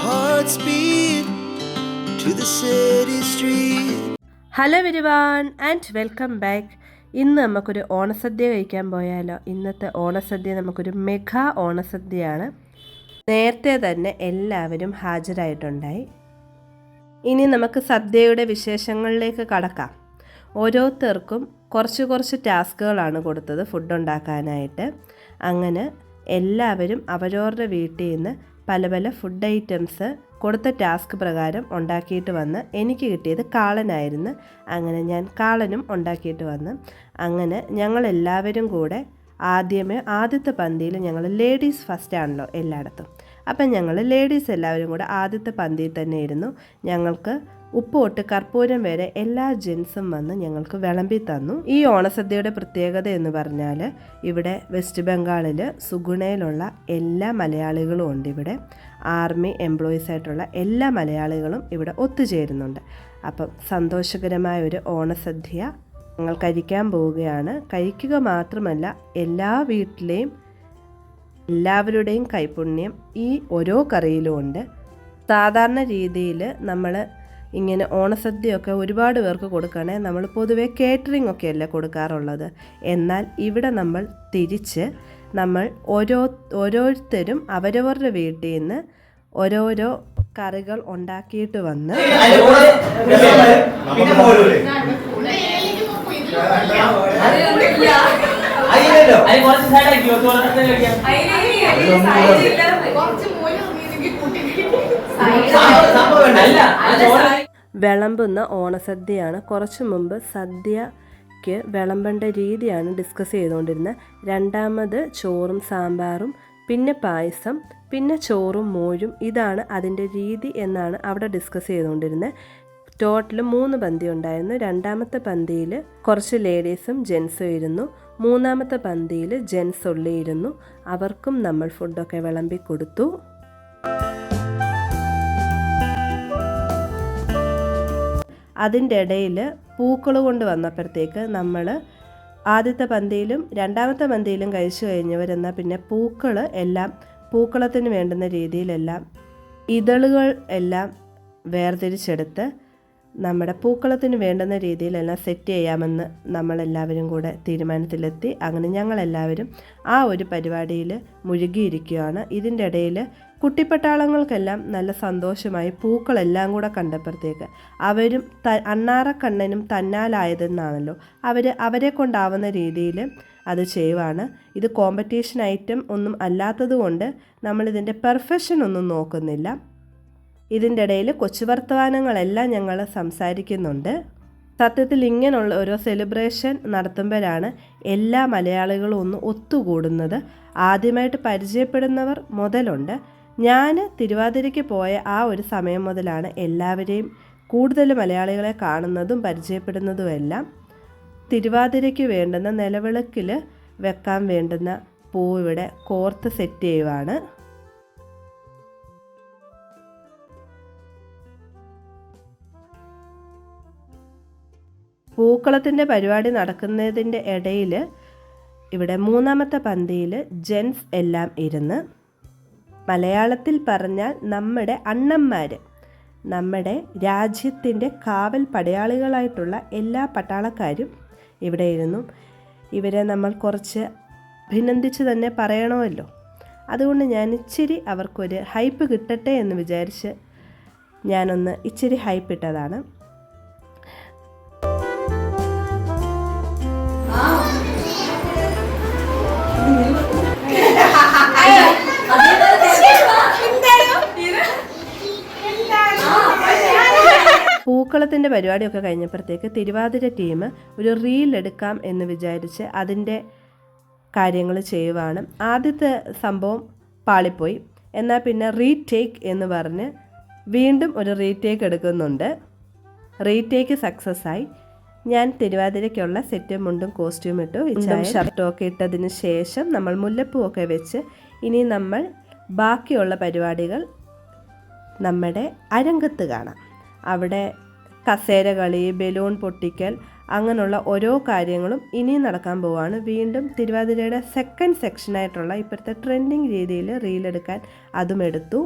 hearts beat to the city street. Hello everyone and welcome back. ഇന്ന് നമുക്കൊരു ഓണസദ്യ കഴിക്കാൻ പോയാലോ? ഇന്നത്തെ ഓണസദ്യ നമുക്കൊരു മെഗാ ഓണസദ്യയാണ്. നേരത്തെ തന്നെ എല്ലാവരും ഹാജരായിട്ടുണ്ടായി. ഇനി നമുക്ക് സദ്യയുടെ വിശേഷങ്ങളിലേക്ക് കടക്കാം. ഓരോരുത്തർക്കും കുറച്ച് ടാസ്കുകളാണ് കൊടുത്തത് ഫുഡ് ഉണ്ടാക്കാനായിട്ട്. അങ്ങനെ എല്ലാവരും അവരവരുടെ വീട്ടിൽ നിന്ന് പല പല ഫുഡ് ഐറ്റംസ് കൊടുത്ത ടാസ്ക് പ്രകാരം ഉണ്ടാക്കിയിട്ട് വന്ന് എനിക്ക് കിട്ടിയത് കാളനായിരുന്നു. അങ്ങനെ ഞാൻ കാളനും ഉണ്ടാക്കിയിട്ട് വന്ന് അങ്ങനെ ഞങ്ങളെല്ലാവരും കൂടെ ആദ്യത്തെ പന്തിയിൽ ഞങ്ങൾ ലേഡീസ് ഫസ്റ്റ് ആണല്ലോ എല്ലായിടത്തും. അപ്പം ഞങ്ങൾ ലേഡീസ് എല്ലാവരും കൂടെ ആദ്യത്തെ പന്തിയിൽ തന്നെ ഇരുന്നു. ഞങ്ങൾക്ക് ഉപ്പ് തൊട്ട് കർപ്പൂരം വരെ എല്ലാ ജെൻസും വന്ന് ഞങ്ങൾക്ക് വിളമ്പി തന്നു. ഈ ഓണസദ്യയുടെ പ്രത്യേകത എന്ന് പറഞ്ഞാൽ ഇവിടെ വെസ്റ്റ് ബംഗാളിൽ സുഗുണയിലുള്ള എല്ലാ മലയാളികളും ഉണ്ട്. ഇവിടെ ആർമി എംപ്ലോയീസ് ആയിട്ടുള്ള എല്ലാ മലയാളികളും ഇവിടെ ഒത്തുചേരുന്നുണ്ട്. അപ്പം സന്തോഷകരമായ ഒരു ഓണസദ്യ ഞങ്ങൾ കഴിക്കാൻ പോവുകയാണ്. കഴിക്കുക മാത്രമല്ല എല്ലാ വീട്ടിലെയും എല്ലാവരുടെയും കൈപുണ്യം ഈ ഓരോ കറിയിലും ഉണ്ട്. സാധാരണ രീതിയിൽ നമ്മൾ ഇങ്ങനെ ഓണസദ്യയൊക്കെ ഒരുപാട് പേർക്ക് കൊടുക്കണേ നമ്മൾ പൊതുവെ കേറ്ററിംഗ് ഒക്കെ അല്ലേ കൊടുക്കാറുള്ളത്. എന്നാൽ ഇവിടെ നമ്മൾ തിരിച്ച് നമ്മൾ ഓരോരുത്തരും അവരവരുടെ വീട്ടിൽ നിന്ന് ഓരോരോ കറികൾ ഉണ്ടാക്കിയിട്ട് വന്ന് വിളമ്പുന്ന ഓണസദ്യയാണ്. കുറച്ച് മുമ്പ് സദ്യക്ക് വിളമ്പേണ്ട രീതിയാണ് ഡിസ്കസ് ചെയ്തുകൊണ്ടിരുന്നത്. രണ്ടാമത് ചോറും സാമ്പാറും പിന്നെ പായസം പിന്നെ ചോറും മോരും, ഇതാണ് അതിൻ്റെ രീതി എന്നാണ് അവിടെ ഡിസ്കസ് ചെയ്തുകൊണ്ടിരുന്നത്. ടോട്ടൽ 3 പന്തി ഉണ്ടായിരുന്നു. രണ്ടാമത്തെ പന്തിയിൽ കുറച്ച് ലേഡീസും ജെൻസും ഇരുന്നു. മൂന്നാമത്തെ പന്തിയിൽ ജെൻസ് ഉള്ളിയിരുന്നു. അവർക്കും നമ്മൾ ഫുഡൊക്കെ വിളമ്പി കൊടുത്തു. അതിൻ്റെ ഇടയിൽ പൂക്കൾ കൊണ്ട് വന്നപ്പോഴത്തേക്ക് നമ്മൾ ആദ്യത്തെ പന്തിയിലും രണ്ടാമത്തെ പന്തിയിലും കഴിച്ചു കഴിഞ്ഞവരെന്നാൽ പിന്നെ പൂക്കളത്തിന് വേണ്ടുന്ന രീതിയിലെല്ലാം ഇതളുകൾ എല്ലാം വേർതിരിച്ചെടുത്ത് നമ്മുടെ പൂക്കളത്തിന് വേണ്ടുന്ന രീതിയിലെല്ലാം സെറ്റ് ചെയ്യാമെന്ന് നമ്മളെല്ലാവരും കൂടെ തീരുമാനത്തിലെത്തി. അങ്ങനെ ഞങ്ങളെല്ലാവരും ആ ഒരു പരിപാടിയിൽ മുഴുകിയിരിക്കുകയാണ്. ഇതിൻ്റെ ഇടയിൽ കുട്ടിപ്പട്ടാളങ്ങൾക്കെല്ലാം നല്ല സന്തോഷമായി. പൂക്കളെല്ലാം കൂടെ കണ്ടപ്പോഴത്തേക്ക് അവരും അണ്ണാറക്കണ്ണനും തന്നാലായതെന്നാണല്ലോ, അവരെ കൊണ്ടാവുന്ന രീതിയിൽ അത് ചെയ്യുവാണ്. ഇത് കോമ്പറ്റീഷൻ ഐറ്റം ഒന്നും അല്ലാത്തത് കൊണ്ട് നമ്മളിതിൻ്റെ പെർഫെക്ഷൻ ഒന്നും നോക്കുന്നില്ല. ഇതിൻ്റെ ഇടയിൽ കൊച്ചു വർത്തമാനങ്ങളെല്ലാം ഞങ്ങൾ സംസാരിക്കുന്നുണ്ട്. സത്യത്തിൽ ഇങ്ങനെയുള്ള ഓരോ സെലിബ്രേഷൻ നടത്തുമ്പോഴാണ് എല്ലാ മലയാളികളും ഒന്ന് ഒത്തുകൂടുന്നത്. ആദ്യമായിട്ട് പരിചയപ്പെടുന്നവർ മുതലുണ്ട്. ഞാൻ തിരുവാതിരയ്ക്ക് പോയ ആ ഒരു സമയം മുതലാണ് എല്ലാവരെയും കൂടുതൽ മലയാളികളെ കാണുന്നതും പരിചയപ്പെടുന്നതുമെല്ലാം. തിരുവാതിരയ്ക്ക് വേണ്ടുന്ന നിലവിളക്കിൽ വെക്കാൻ വേണ്ടുന്ന പൂ ഇവിടെ കോർത്ത് സെറ്റ് ചെയ്യുവാണ്. പൂക്കളത്തിൻ്റെ പരിപാടി നടക്കുന്നതിൻ്റെ ഇടയിൽ ഇവിടെ മൂന്നാമത്തെ പന്തിയിൽ ജെൻസ് എല്ലാം ഇരുന്ന്, മലയാളത്തിൽ പറഞ്ഞാൽ നമ്മുടെ അണ്ണന്മാർ, നമ്മുടെ രാജ്യത്തിൻ്റെ കാവൽ പടയാളികളായിട്ടുള്ള എല്ലാ പട്ടാളക്കാരും ഇവിടെ ഇരുന്നു. ഇവരെ നമ്മൾ കുറച്ച് അഭിനന്ദിച്ച് തന്നെ പറയണമല്ലോ. അതുകൊണ്ട് ഞാൻ ഇച്ചിരി അവർക്കൊരു ഹൈപ്പ് കിട്ടട്ടെ എന്ന് വിചാരിച്ച് ഞാനൊന്ന് ഇച്ചിരി ഹൈപ്പ് ഇട്ടതാണ്. പൂക്കളത്തിൻ്റെ പരിപാടിയൊക്കെ കഴിഞ്ഞപ്പോഴത്തേക്ക് തിരുവാതിര ടീം ഒരു റീൽ എടുക്കാം എന്ന് വിചാരിച്ച് അതിൻ്റെ കാര്യങ്ങൾ ചെയ്യുവാണ്. ആദ്യത്തെ സംഭവം പാളിപ്പോയി. എന്നാൽ പിന്നെ റീടേക്ക് എന്ന് പറഞ്ഞ് വീണ്ടും ഒരു റീടേക്ക് എടുക്കുന്നുണ്ട്. റീടേക്ക് സക്സസ് ആയി. ഞാൻ തിരുവാതിരയ്ക്കുള്ള സെറ്റും മുണ്ടും കോസ്റ്റ്യൂം ഇട്ടു. ഷർട്ടും ഒക്കെ ഇട്ടതിന് ശേഷം നമ്മൾ മുല്ലപ്പൂവൊക്കെ വെച്ച് ഇനി നമ്മൾ ബാക്കിയുള്ള പരിപാടികൾ നമ്മുടെ അരങ്ങത്ത് കാണാം. അവിടെ കസേര കളി, ബലൂൺ പൊട്ടിക്കൽ, അങ്ങനെയുള്ള ഓരോ കാര്യങ്ങളും ഇനിയും നടക്കാൻ പോവുകയാണ്. വീണ്ടും തിരുവാതിരയുടെ സെക്കൻഡ് സെക്ഷനായിട്ടുള്ള ഇപ്പോഴത്തെ ട്രെൻഡിങ് രീതിയിൽ റീലെടുക്കാൻ അതും എടുത്തു.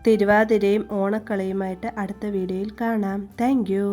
തിരുവാതിരയും ഓണക്കളിയുമായിട്ട് അടുത്ത വീഡിയോയിൽ കാണാം. Thank you.